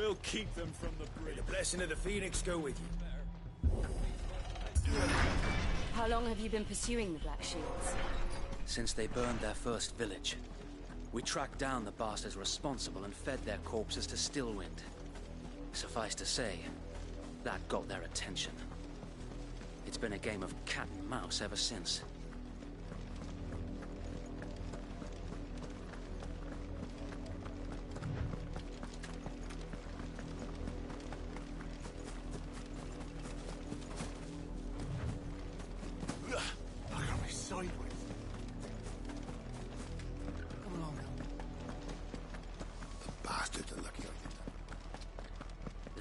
We'll keep them from the bridge. May the blessing of the Phoenix go with you. How long have you been pursuing the Black Shields? Since they burned their first village. We tracked down the bastards responsible and fed their corpses to Stillwind. Suffice to say, that got their attention. It's been a game of cat and mouse ever since.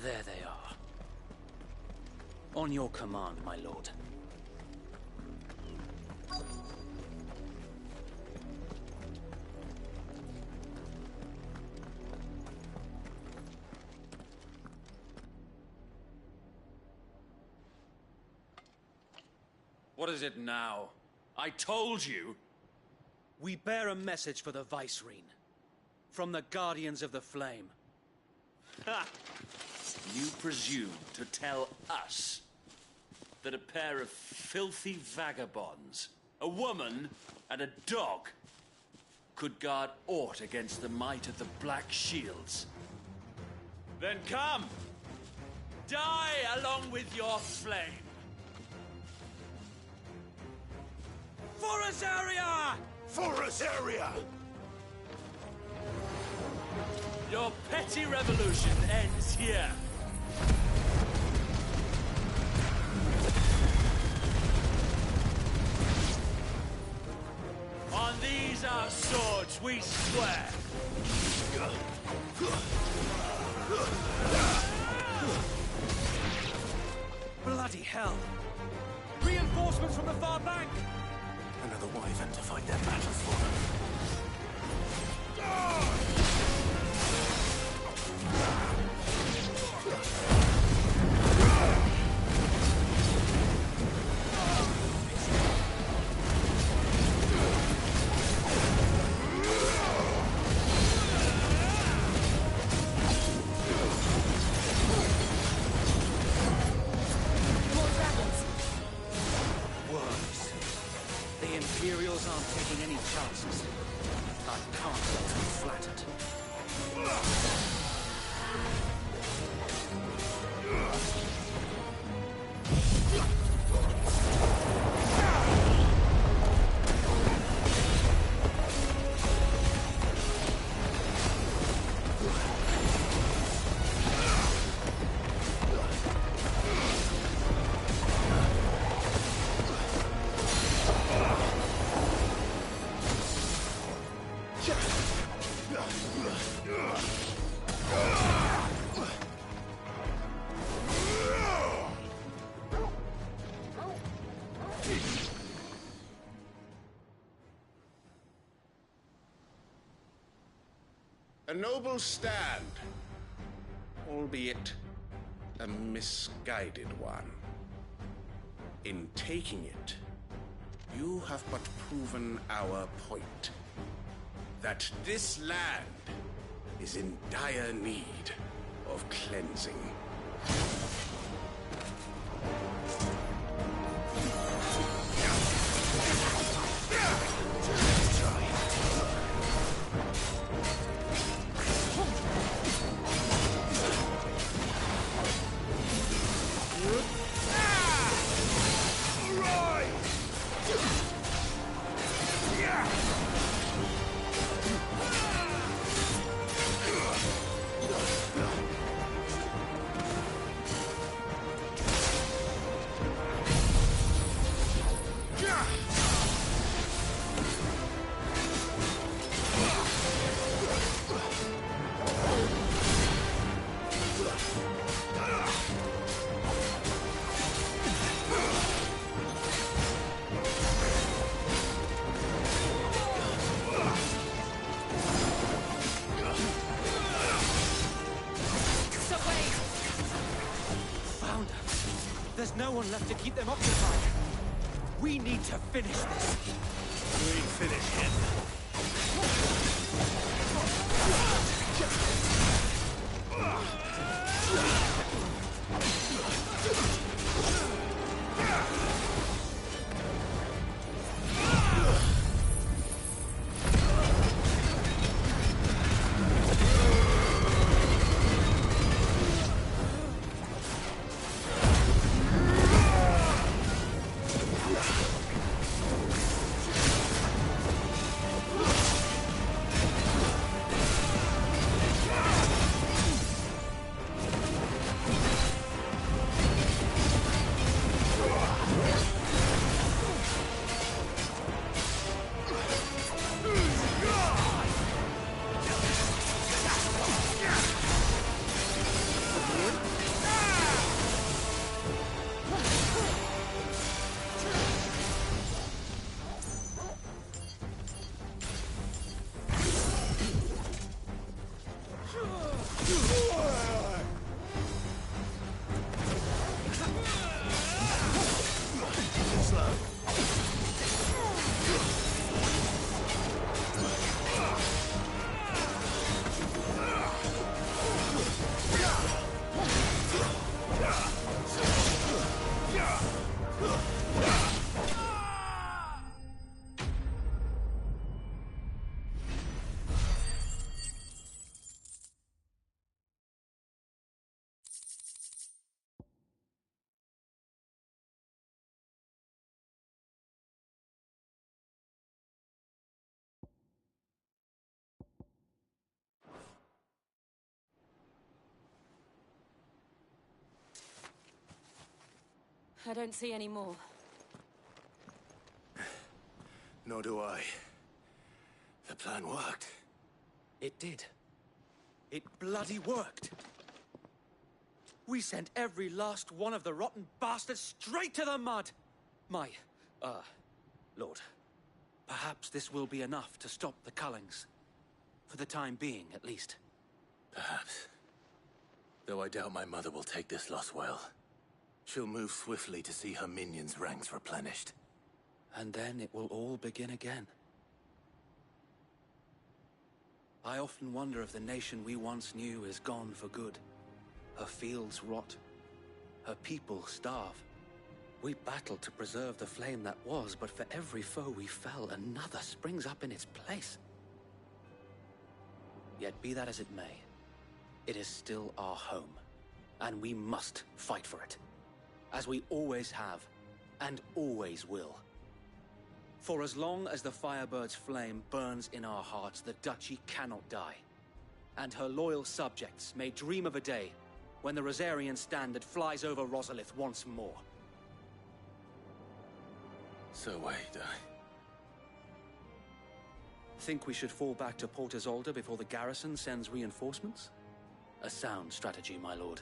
There they are. On your command, my lord. What is it now? I told you! We bear a message for the Vicereine. From the Guardians of the Flame. Ha! You presume to tell us that a pair of filthy vagabonds, a woman and a dog, could guard aught against the might of the Black Shields? Then come! Die along with your flame! For Azaria! For Azaria! Your petty revolution ends here. On these our swords we swear. Bloody hell! Reinforcements from the far bank! Another wyvern to fight their battles for them. The Imperials aren't taking any chances. I can't let them flattered. A noble stand, albeit a misguided one. In taking it, you have but proven our point. That this land is in dire need of cleansing. There's no one left to keep them occupied. We need to finish this. We finish him. I don't see any more. Nor do I. The plan worked. It did. It bloody worked. We sent every last one of the rotten bastards straight to the mud! My, Lord, perhaps this will be enough to stop the Cullings. For the time being, at least. Perhaps. Though I doubt my mother will take this loss well. She'll move swiftly to see her minions' ranks replenished. And then it will all begin again. I often wonder if the nation we once knew is gone for good. Her fields rot. Her people starve. We battled to preserve the flame that was, but for every foe we fell, another springs up in its place. Yet be that as it may, it is still our home, and we must fight for it. As we always have, and always will. For as long as the Firebird's flame burns in our hearts, the Duchy cannot die. And her loyal subjects may dream of a day when the Rosarian standard flies over Rosalith once more. So wait, Think we should fall back to Port Isolde before the garrison sends reinforcements? A sound strategy, my lord.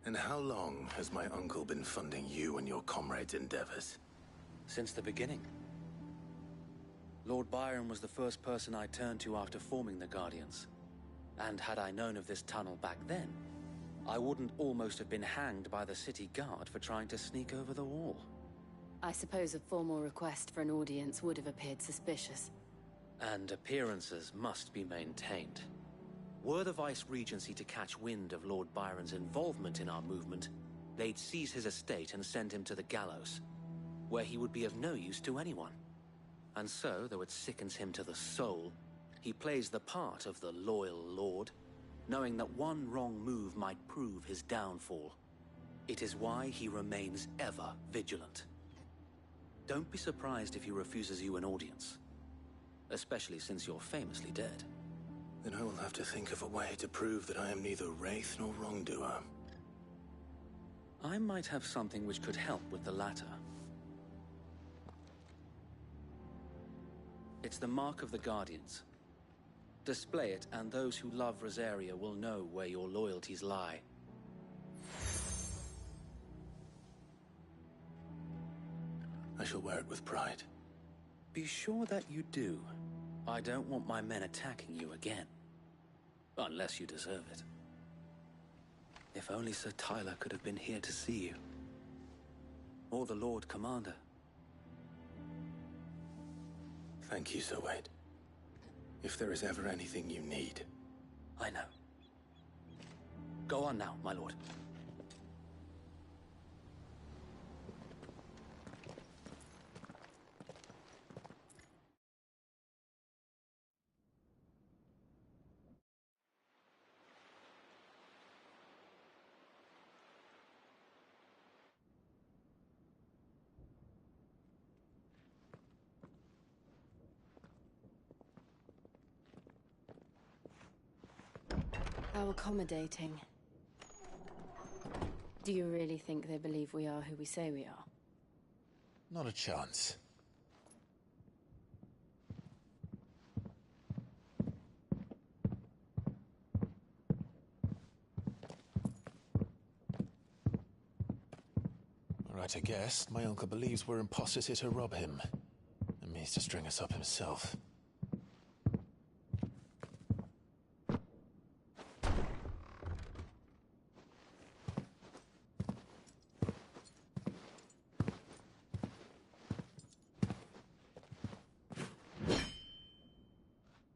And how long has my uncle been funding you and your comrades' endeavors? Since the beginning. Lord Byron was the first person I turned to after forming the Guardians. And had I known of this tunnel back then, I wouldn't almost have been hanged by the city guard for trying to sneak over the wall. I suppose a formal request for an audience would have appeared suspicious. And appearances must be maintained. Were the Vice-Regency to catch wind of Lord Byron's involvement in our movement, they'd seize his estate and send him to the gallows, where he would be of no use to anyone. And so, though it sickens him to the soul, he plays the part of the loyal lord, knowing that one wrong move might prove his downfall. It is why he remains ever vigilant. Don't be surprised if he refuses you an audience, especially since you're famously dead. Then I will have to think of a way to prove that I am neither wraith nor wrongdoer. I might have something which could help with the latter. It's the Mark of the Guardians. Display it, and those who love Rosaria will know where your loyalties lie. I shall wear it with pride. Be sure that you do. I don't want my men attacking you again. Unless you deserve it. If only Sir Tyler could have been here to see you. Or the Lord Commander. Thank you, Sir Wade. If there is ever anything you need. I know. Go on now, my lord. How accommodating. Do you really think they believe we are who we say we are? Not a chance. Right, I guess. My uncle believes we're imposters here to rob him. And means to string us up himself.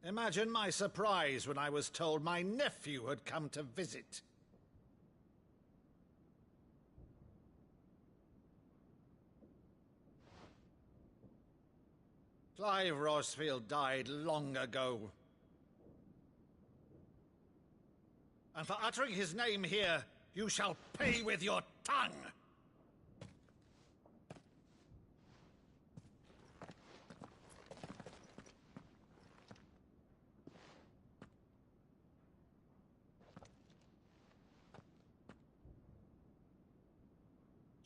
Imagine my surprise when I was told my nephew had come to visit. Clive Rosfield died long ago. And for uttering his name here, you shall pay with your tongue!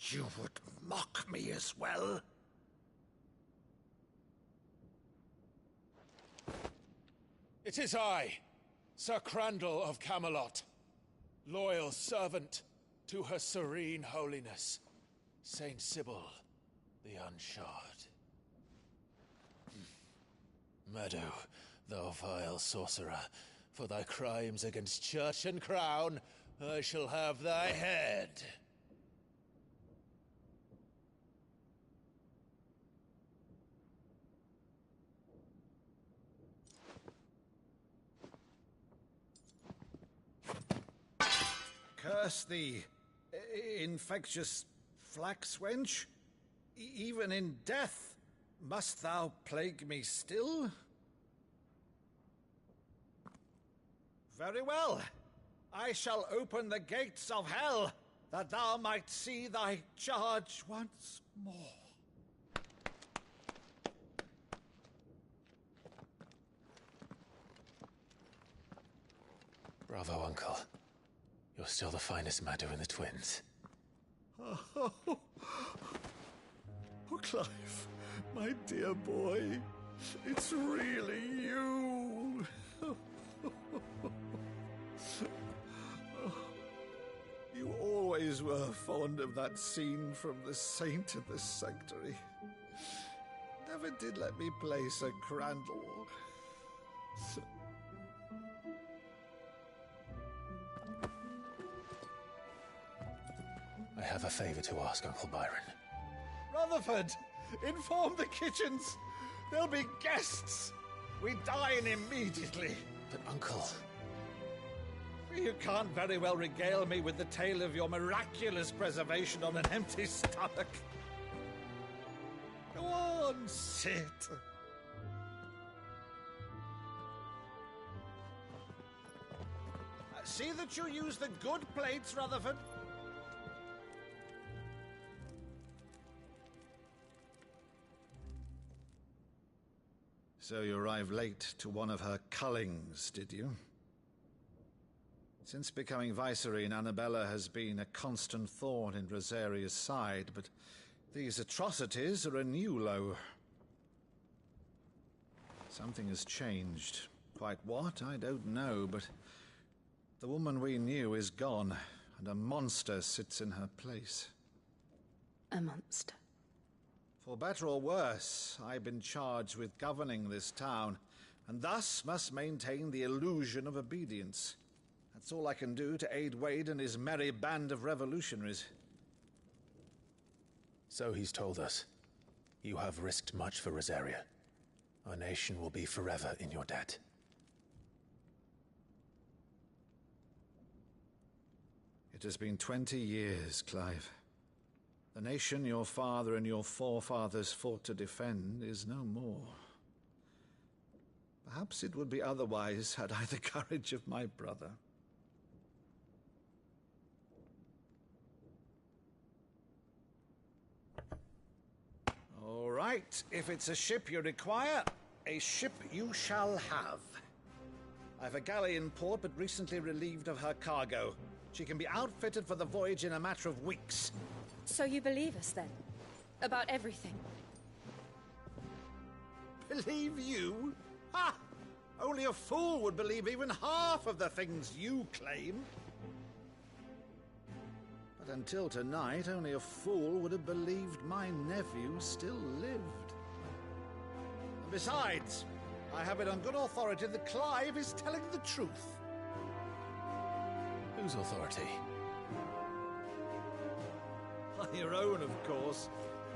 You would mock me as well? It is I, Sir Crandall of Camelot, loyal servant to Her Serene Holiness, Saint Sybil the Unshod. Meadow, thou vile sorcerer, for thy crimes against church and crown, I shall have thy head. Curse thee, infectious flax wench. Even in death, must thou plague me still? Very well. I shall open the gates of hell, that thou might see thy charge once more. Bravo, Uncle. You're still the finest Meadow in the twins. Oh, Clive, my dear boy, it's really you. You always were fond of that scene from The Saint of the Sanctuary. Never did let me play Sir Crandall. I have a favor to ask, Uncle Byron. Rutherford, inform the kitchens. There'll be guests. We dine immediately. But, Uncle... You can't very well regale me with the tale of your miraculous preservation on an empty stomach. Go on, sit. See that you use the good plates, Rutherford. So you arrived late to one of her cullings, did you? Since becoming Vicereine, Annabella has been a constant thorn in Rosaria's side, but these atrocities are a new low. Something has changed. Quite what, I don't know, but the woman we knew is gone, and a monster sits in her place. A monster. For better or worse, I've been charged with governing this town, and thus must maintain the illusion of obedience. That's all I can do to aid Wade and his merry band of revolutionaries. So he's told us. You have risked much for Rosaria. Our nation will be forever in your debt. It has been 20 years, Clive. The nation your father and your forefathers fought to defend is no more. Perhaps it would be otherwise had I the courage of my brother. All right, if it's a ship you require, a ship you shall have. I've a galley in port, but recently relieved of her cargo. She can be outfitted for the voyage in a matter of weeks. So you believe us, then? About everything? Believe you? Ha! Only a fool would believe even half of the things you claim. But until tonight, only a fool would have believed my nephew still lived. And besides, I have it on good authority that Clive is telling the truth. Whose authority? On your own, of course.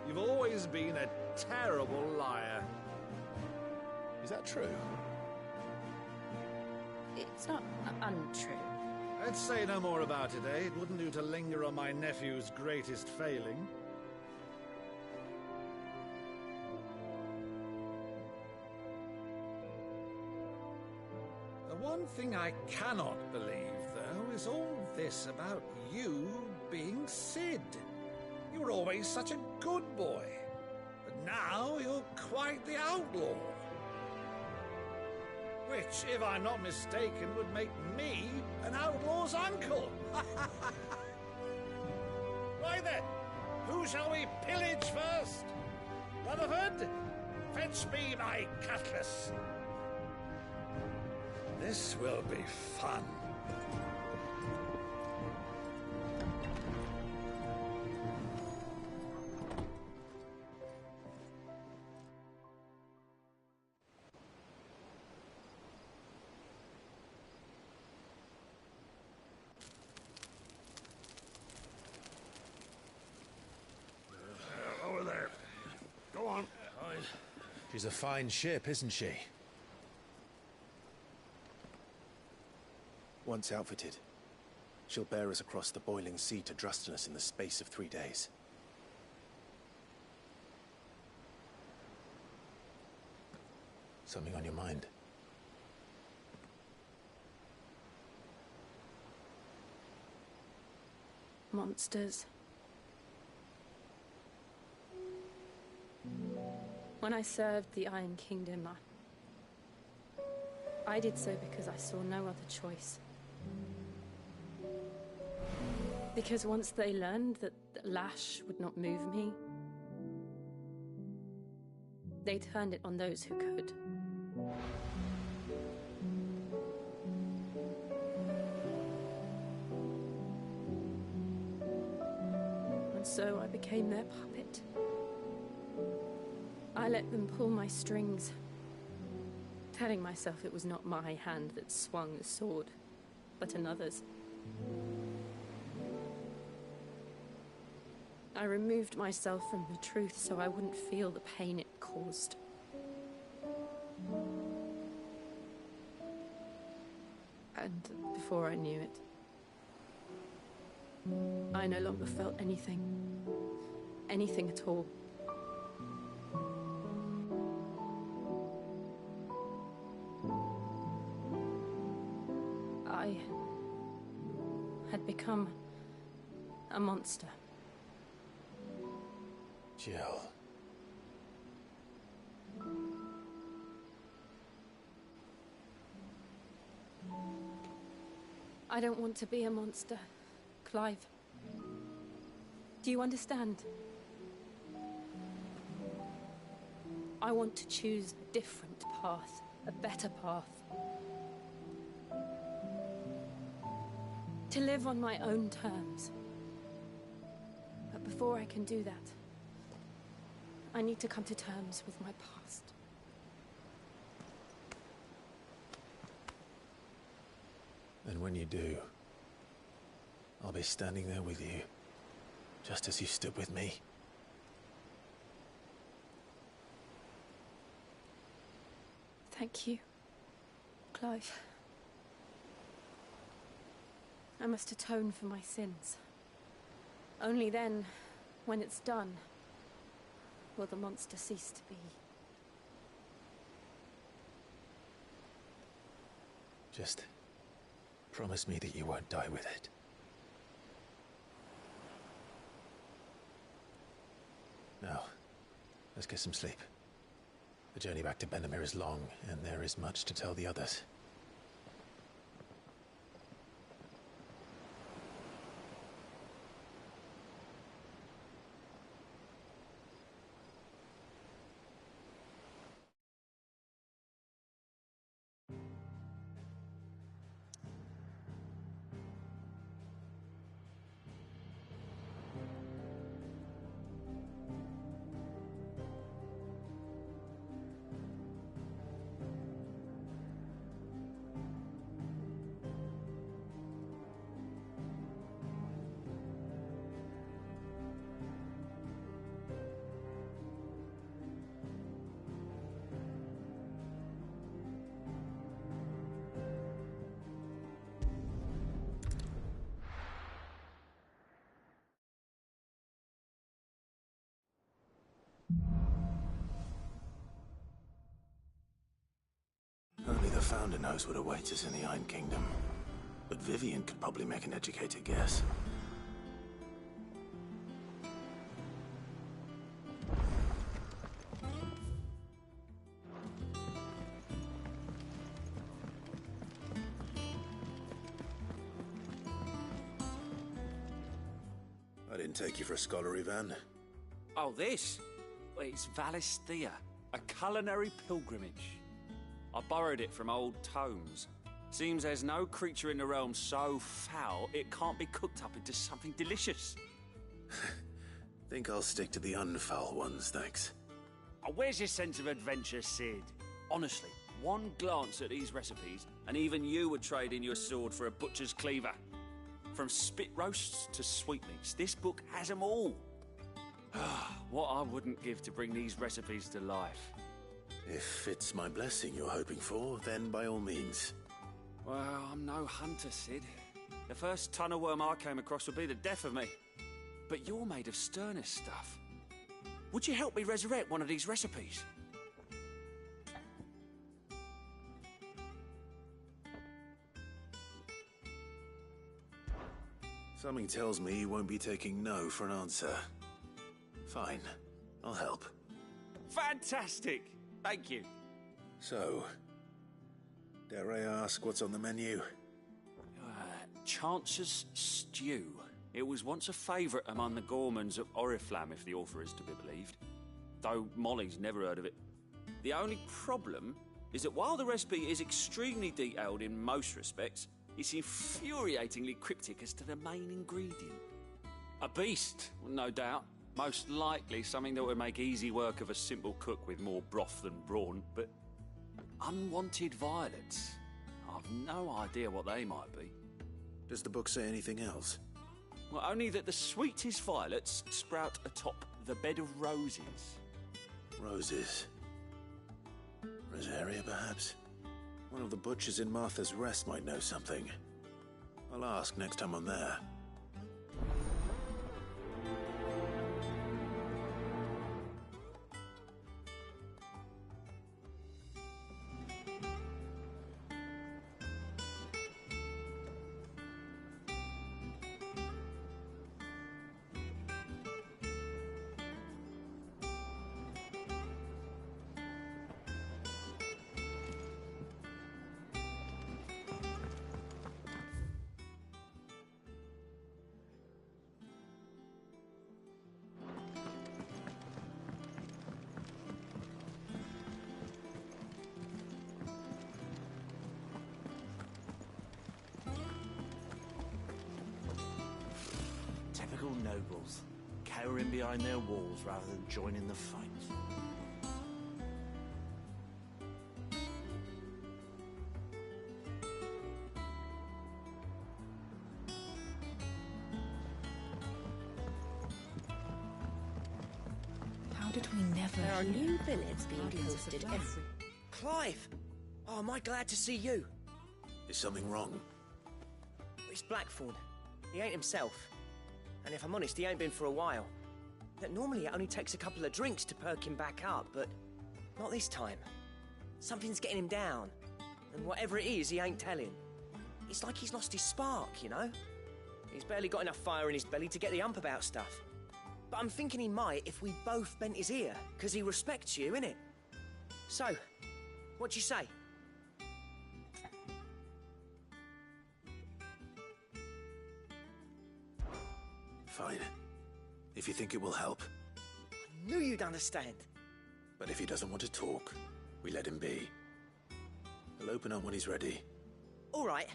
You've always been a terrible liar. Is that true? It's not untrue. Let's say no more about it, eh? It wouldn't do to linger on my nephew's greatest failing. The one thing I cannot believe, though, is all this about you being Cid. You were always such a good boy, but now you're quite the outlaw. Which, if I'm not mistaken, would make me an outlaw's uncle. Right then, who shall we pillage first? Rutherford, fetch me my cutlass. This will be fun. Over there. Go on. She's a fine ship, isn't she? Once outfitted, she'll bear us across the boiling sea to Drustinus in the space of 3 days. Something on your mind? Monsters. When I served the Iron Kingdom, I did so because I saw no other choice. Because once they learned that Lash would not move me, they turned it on those who could. And so I became their puppet. I let them pull my strings, telling myself it was not my hand that swung the sword, but another's. I removed myself from the truth so I wouldn't feel the pain it caused. And before I knew it, I no longer felt anything. Anything at all. I had become a monster. Jill. I don't want to be a monster, Clive. Do you understand? I want to choose a different path, a better path. To live on my own terms. But before I can do that, I need to come to terms with my past. And when you do, I'll be standing there with you, just as you stood with me. Thank you, Clive. I must atone for my sins. Only then, when it's done, will the monster cease to be. Just promise me that you won't die with it. Now, let's get some sleep. The journey back to Benamir is long, and there is much to tell the others. founder knows what awaits us in the Iron Kingdom. But Vivian could probably make an educated guess. I didn't take you for a scholar, Ivan. Oh, this? Well, it's Valisthea, a culinary pilgrimage. I borrowed it from old tomes. Seems there's no creature in the realm so foul it can't be cooked up into something delicious. Think I'll stick to the unfoul ones, thanks. Oh, where's your sense of adventure, Sid? Honestly, one glance at these recipes, and even you would trade in your sword for a butcher's cleaver. From spit roasts to sweetmeats, this book has them all. What I wouldn't give to bring these recipes to life. If it's my blessing you're hoping for, then by all means. Well, I'm no hunter, Sid. The first ton of worm I came across would be the death of me. But you're made of sterner stuff. Would you help me resurrect one of these recipes? Something tells me you won't be taking no for an answer. Fine, I'll help. Fantastic! Thank you. So, dare I ask what's on the menu? Chance's Stew. It was once a favourite among the gourmands of Oriflamme, if the author is to be believed. Though Molly's never heard of it. The only problem is that while the recipe is extremely detailed in most respects, it's infuriatingly cryptic as to the main ingredient. A beast, no doubt. Most likely something that would make easy work of a simple cook with more broth than brawn, but unwanted violets. I've no idea what they might be. Does the book say anything else? Well, only that the sweetest violets sprout atop the bed of roses. Roses. Rosaria, perhaps? One of the butchers in Martha's Rest might know something. I'll ask next time I'm there. Typical nobles, cowering behind their walls rather than joining the fight. How did we never There are hear? new billets being Guardians of posted the Dawn. every... Clive! Oh, am I glad to see you? Is something wrong? It's Blackthorn. He ain't himself. And if I'm honest, he ain't been for a while. That normally it only takes a couple of drinks to perk him back up, but not this time. Something's getting him down. And whatever it is, he ain't telling. It's like he's lost his spark, you know? He's barely got enough fire in his belly to get the ump about stuff. But I'm thinking he might if we both bent his ear, because he respects you, innit? So, what you say? Fine. If you think it will help. I knew you'd understand. But if he doesn't want to talk, we let him be. He'll open up when he's ready. All right.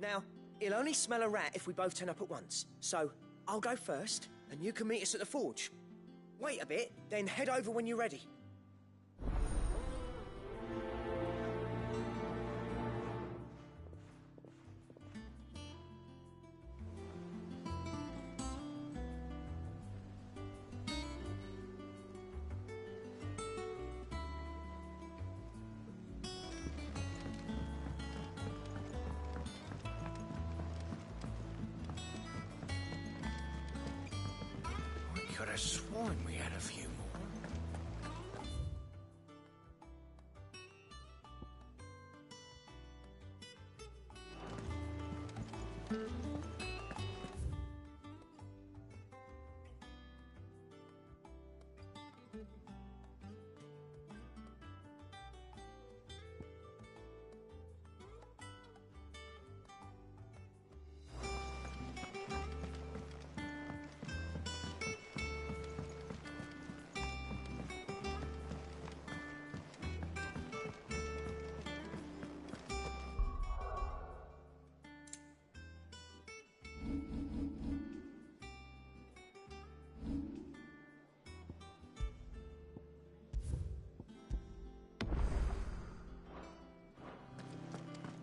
Now, he'll only smell a rat if we both turn up at once. So, I'll go first, and you can meet us at the forge. Wait a bit, then head over when you're ready. I could have sworn we had a few more.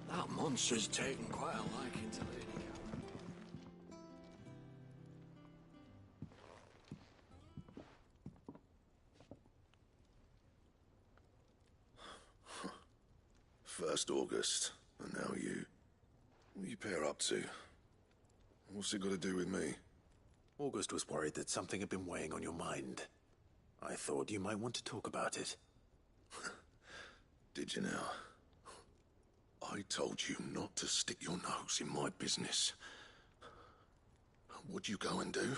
That monster's taken quite a liking to Lady Karen. First August, and now you. What are you pair up to? What's it got to do with me? August was worried that something had been weighing on your mind. I thought you might want to talk about it. Did you now? I told you not to stick your nose in my business. What'd you go and do?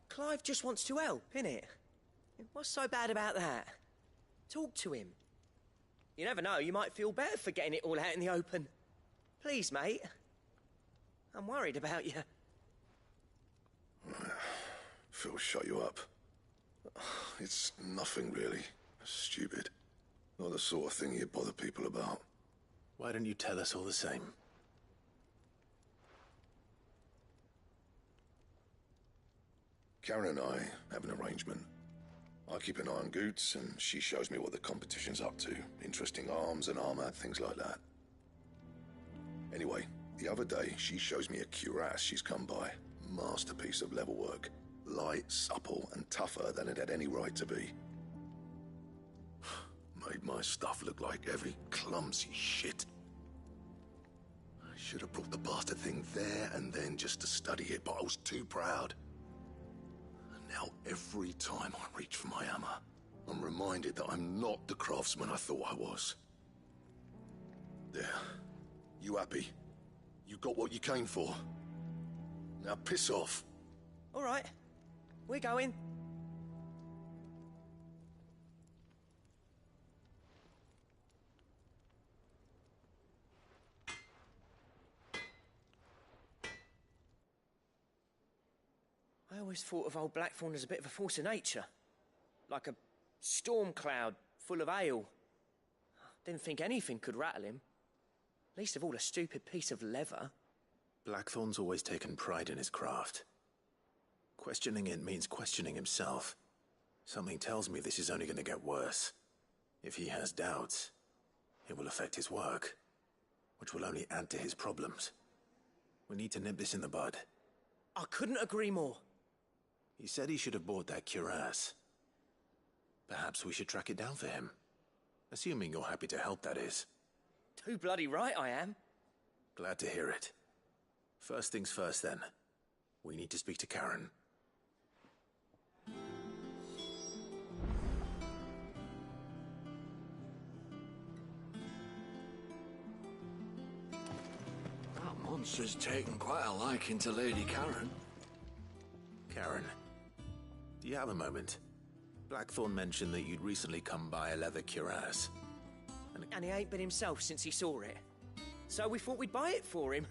Clive just wants to help, innit? What's so bad about that? Talk to him. You never know, you might feel better for getting it all out in the open. Please, mate. I'm worried about you. Phil shut you up. It's nothing really. Stupid. Not the sort of thing you bother people about. Why don't you tell us all the same? Karen and I have an arrangement. I keep an eye on Goots, and she shows me what the competition's up to. Interesting arms and armor, things like that. Anyway, the other day, she shows me a cuirass she's come by. Masterpiece of level work. Light, supple, and tougher than it had any right to be. Made my stuff look like heavy, clumsy shit. I should have brought the bastard thing there and then just to study it, but I was too proud. And now every time I reach for my hammer, I'm reminded that I'm not the craftsman I thought I was. There. You happy? You got what you came for. Now piss off. All right. We're going. I always thought of old Blackthorn as a bit of a force of nature. Like a storm cloud full of hail. Didn't think anything could rattle him. Least of all a stupid piece of leather. Blackthorn's always taken pride in his craft. Questioning it means questioning himself. Something tells me this is only going to get worse. If he has doubts, it will affect his work, which will only add to his problems. We need to nip this in the bud. I couldn't agree more. He said he should have bought that cuirass. Perhaps we should track it down for him. Assuming you're happy to help, that is. Too bloody right I am. Glad to hear it. First things first, then. We need to speak to Karen. That monster's taken quite a liking to Lady Karen. Karen, do you have a moment? Blackthorn mentioned that you'd recently come by a leather cuirass. And he ain't been himself since he saw it. So we thought we'd buy it for him.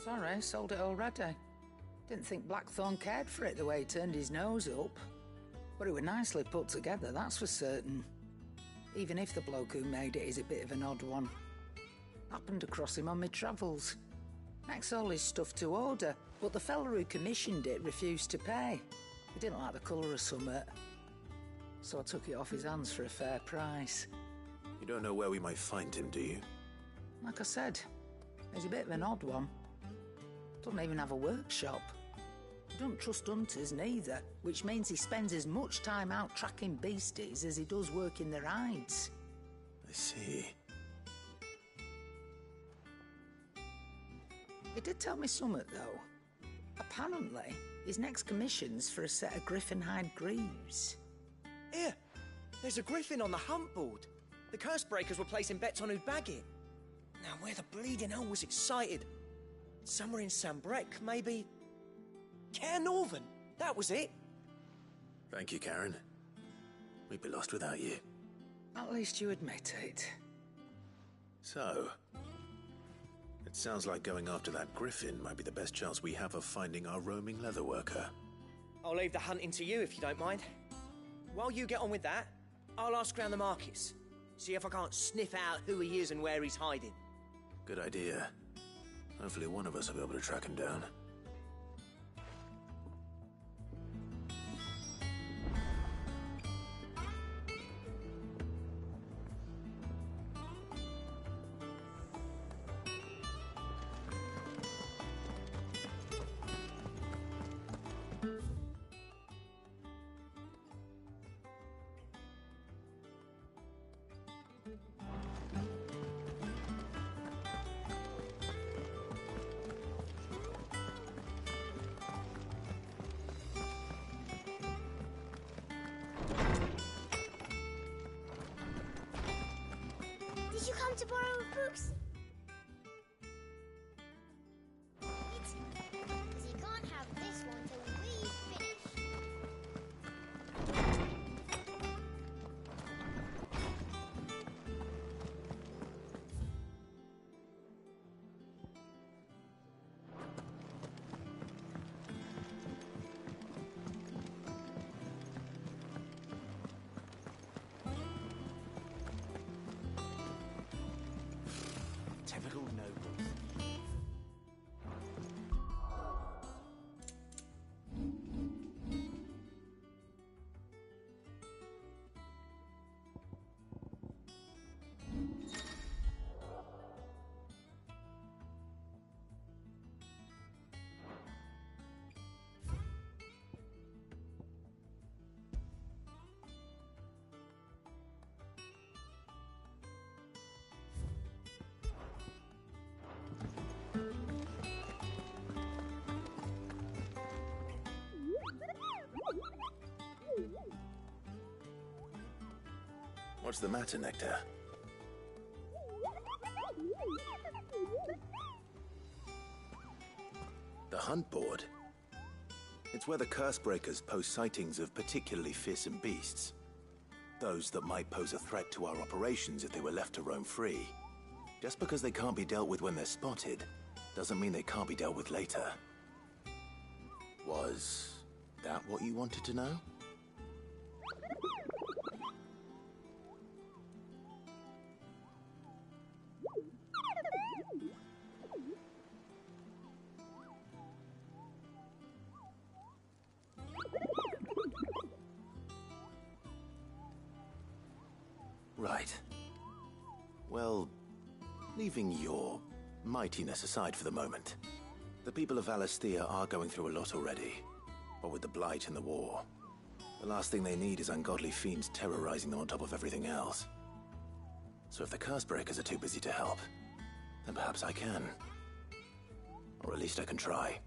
Sorry, sold it already. Didn't think Blackthorn cared for it the way he turned his nose up. But it was nicely put together, that's for certain. Even if the bloke who made it is a bit of an odd one. Happened across him on my travels. Makes all his stuff to order, but the fella who commissioned it refused to pay. He didn't like the colour of summit. So I took it off his hands for a fair price. You don't know where we might find him, do you? Like I said, he's a bit of an odd one. Doesn't even have a workshop. Don't trust hunters neither, which means he spends as much time out tracking beasties as he does working their hides. I see. He did tell me something, though. Apparently, his next commission's for a set of griffin hide greaves. Here, there's a griffin on the hunt board. The curse breakers were placing bets on who'd bag it. Now, where the bleeding hell was excited? Somewhere in Sambrec, maybe... Caer Northern, that was it. Thank you, Karen. We'd be lost without you. At least you admit it. So, it sounds like going after that griffin might be the best chance we have of finding our roaming leatherworker. I'll leave the hunting to you if you don't mind. While you get on with that, I'll ask around the markets. See if I can't sniff out who he is and where he's hiding. Good idea. Hopefully one of us will be able to track him down. Did you come to borrow books? Because you can't have this one till we finish. Typical nobles. What's the matter, Nectar? The hunt board? It's where the Cursebreakers post sightings of particularly fearsome beasts. Those that might pose a threat to our operations if they were left to roam free. Just because they can't be dealt with when they're spotted, doesn't mean they can't be dealt with later. Was that what you wanted to know? Right. Well, leaving your mightiness aside for the moment, the people of Valisthea are going through a lot already. What with the Blight and the war, the last thing they need is ungodly fiends terrorizing them on top of everything else. So if the Cursebreakers are too busy to help, then perhaps I can. Or at least I can try.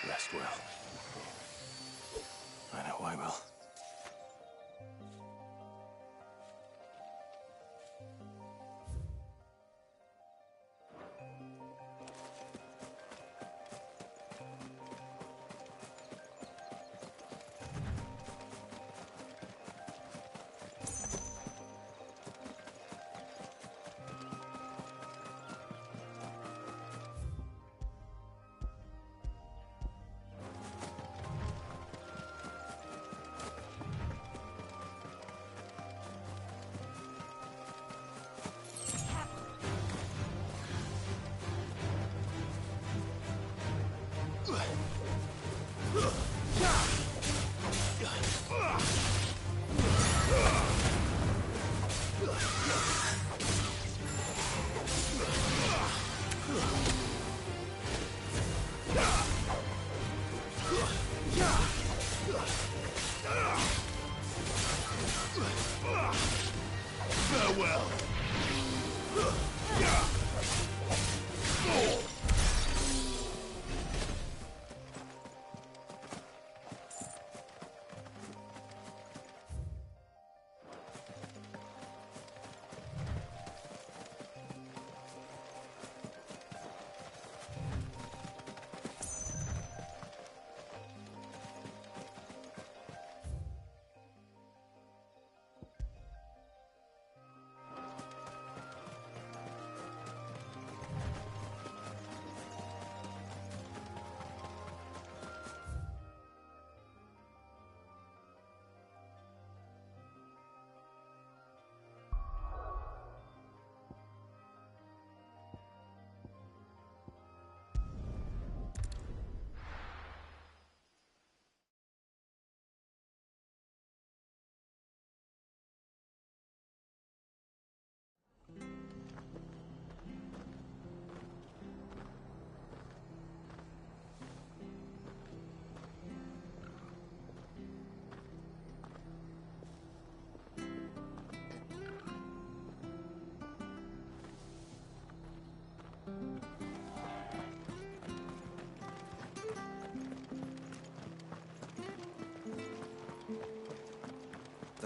Rest well. I know I will.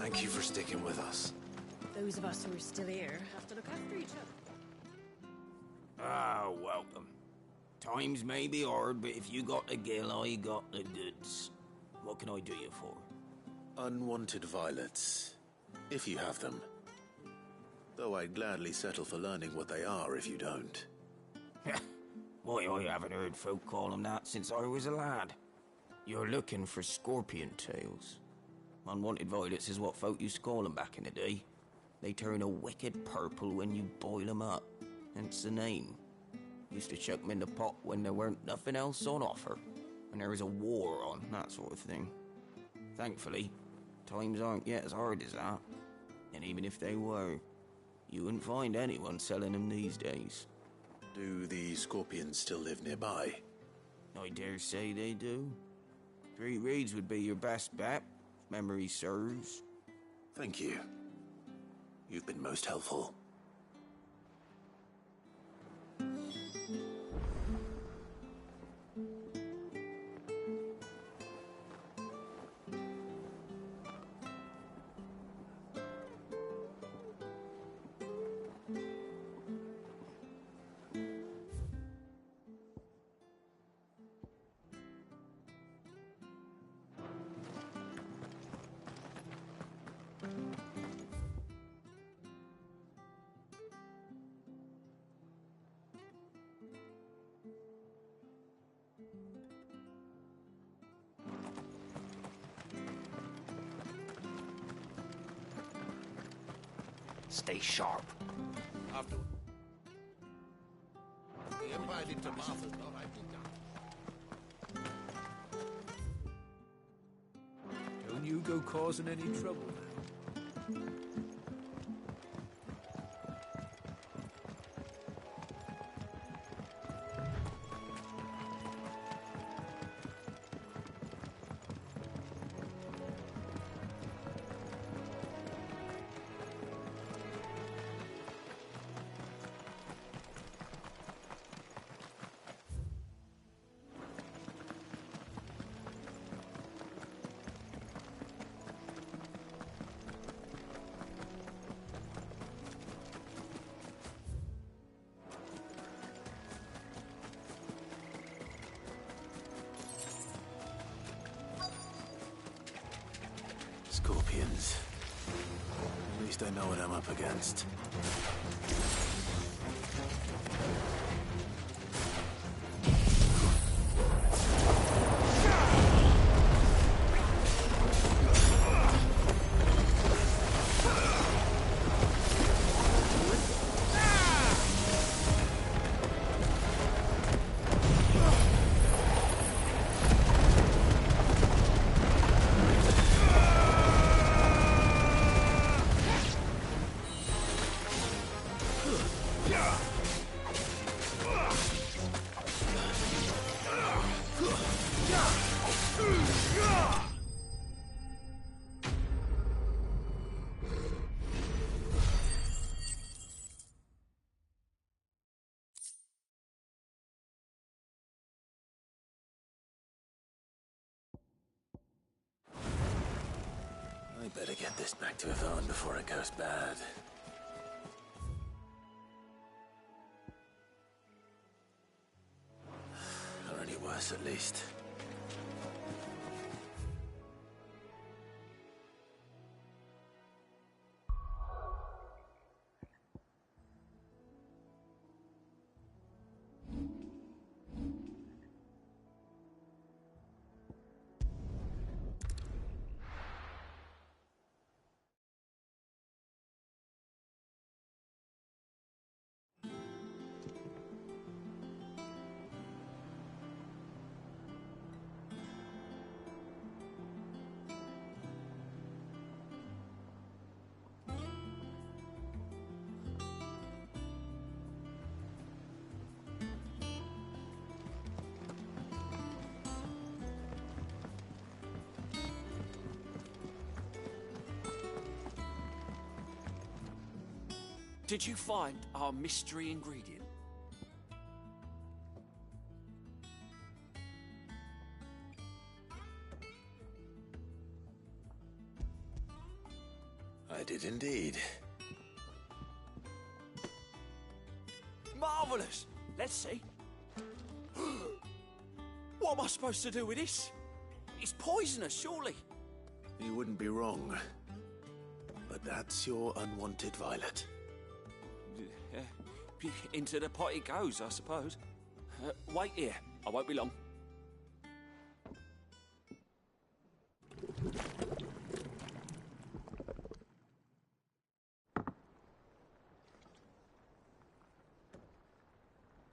Thank you for sticking with us. Those of us who are still here have to look after each other. Ah, welcome. Times may be hard, but if you got the gill, I got the goods. What can I do you for? Unwanted violets, if you have them. Though I'd gladly settle for learning what they are if you don't. Why, I haven't heard folk call them that since I was a lad. You're looking for scorpion tails. Unwanted violets is what folk used to call them back in the day. They turn a wicked purple when you boil them up, hence the name. Used to chuck them in the pot when there weren't nothing else on offer, when there was a war on, that sort of thing. Thankfully, times aren't yet as hard as that. And even if they were, you wouldn't find anyone selling them these days. Do the scorpions still live nearby? I dare say they do. Three Reeds would be your best bet, if memory serves. Thank you. You've been most helpful. Stay sharp. After... The Empire into Martha's not ideal. Don't you go causing any trouble now. Scorpions. At least I know what I'm up against. I better get this back to Yvonne before it goes bad. Or any worse, at least. Did you find our mystery ingredient? did indeed. Marvellous! Let's see. What am I supposed to do with this? It's poisonous, surely. You wouldn't be wrong. But that's your unwanted violet. Into the pot it goes, I suppose. Wait here. I won't be long.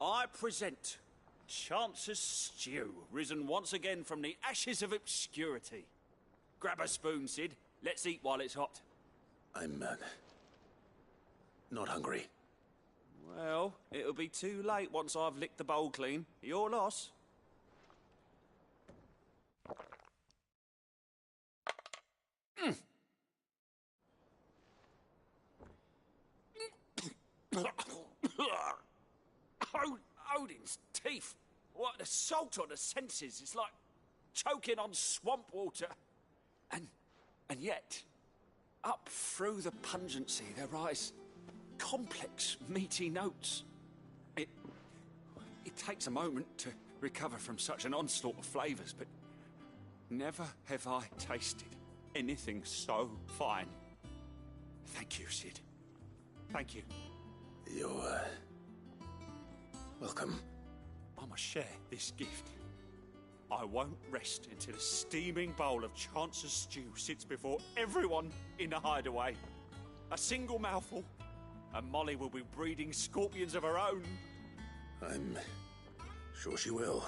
I present Chance's Stew, risen once again from the ashes of obscurity. Grab a spoon, Sid. Let's eat while it's hot. I'm, not hungry. Well, it'll be too late once I've licked the bowl clean. Your loss. Odin's teeth. What, the salt on the senses? It's like choking on swamp water. And yet, up through the pungency, there rise complex, meaty notes. It takes a moment to recover from such an onslaught of flavours, but never have I tasted anything so fine. Thank you, Sid. Thank you. You're, welcome. I must share this gift. I won't rest until a steaming bowl of Chance's Stew sits before everyone in the hideaway. A single mouthful, and Molly will be breeding scorpions of her own. I'm sure she will.